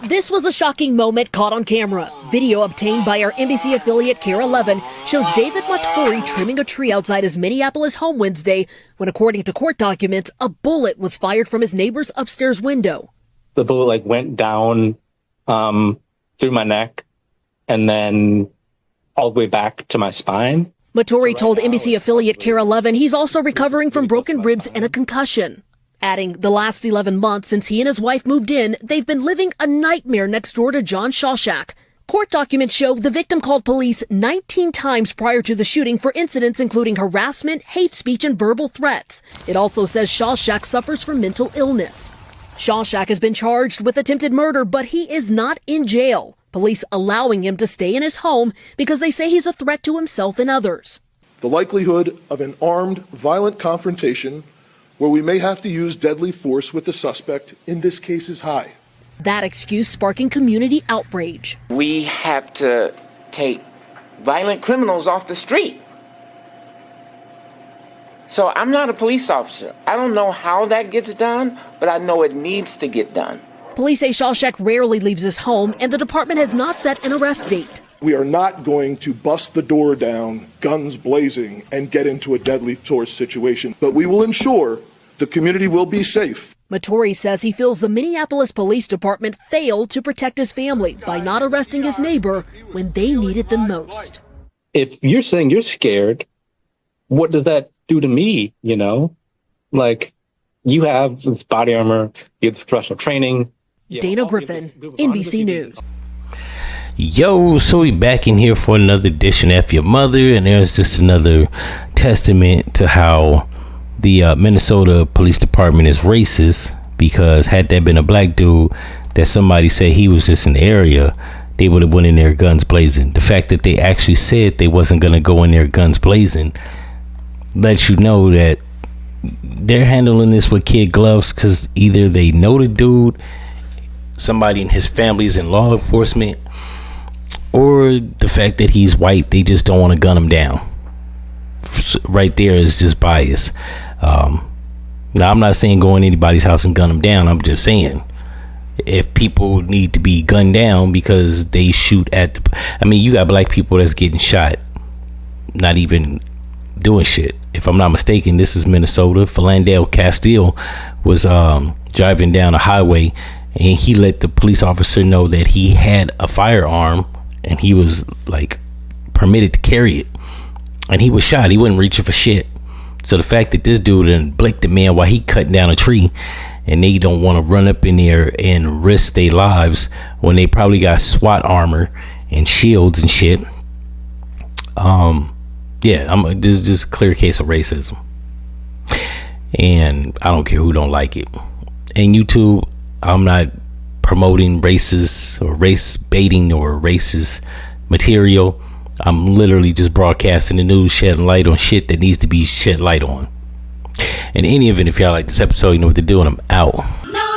This was a shocking moment caught on camera. Video obtained by our NBC affiliate KARE 11 shows David Mattori trimming a tree outside his Minneapolis home Wednesday when, according to court documents, a bullet was fired from his neighbor's upstairs window. The bullet went down through my neck and then all the way back to my spine. Mattori told NBC affiliate KARE 11 he's also recovering from broken ribs and a concussion. Adding, the last 11 months since he and his wife moved in, they've been living a nightmare next door to John Shawshak. Court documents show the victim called police 19 times prior to the shooting for incidents including harassment, hate speech, and verbal threats. It also says Shawshak suffers from mental illness. Shawshak has been charged with attempted murder, but he is not in jail. Police allowing him to stay in his home because they say he's a threat to himself and others. The likelihood of an armed, violent confrontation where we may have to use deadly force with the suspect in this case is high. That excuse sparking community outrage. We have to take violent criminals off the street. So I'm not a police officer. I don't know how that gets done, but I know it needs to get done. Police say Shawshak rarely leaves his home, and the department has not set an arrest date. We are not going to bust the door down, guns blazing, and get into a deadly force situation, but we will ensure the community will be safe. Mattori says he feels the Minneapolis Police Department failed to protect his family by not arresting his neighbor when they needed them most. If you're saying you're scared, what does that do to me, you know? Like, you have this body armor, you have the professional training. Dana Griffin, NBC News. Yo, so we back in here for another edition of F-ya-Motha, and there's just another testament to how the Minnesota Police Department is racist, because had that been a black dude that somebody said he was just in the area, they would have went in there guns blazing. The fact that they actually said they wasn't going to go in there guns blazing lets you know that they're handling this with kid gloves, because either they know the dude, somebody in his family is in law enforcement, or the fact that he's white, they just don't want to gun him down. Right there is just bias. Now, I'm not saying go in anybody's house and gun them down. I'm just saying, if people need to be gunned down because they shoot at you got black people that's getting shot, not even doing shit. If I'm not mistaken, this is Minnesota. Philandale Castile was driving down a highway, and he let the police officer know that he had a firearm and he was like permitted to carry it, and he was shot. He wasn't reaching for shit. So the fact that this dude done blinked the man while he cutting down a tree, and they don't want to run up in there and risk their lives when they probably got SWAT armor and shields and shit. This is just a clear case of racism, and I don't care who don't like it. And YouTube, I'm not promoting racist or race baiting or racist material. I'm literally just broadcasting the news, shedding light on shit that needs to be shed light on. In any event, if y'all like this episode, you know what to do, and I'm out. No!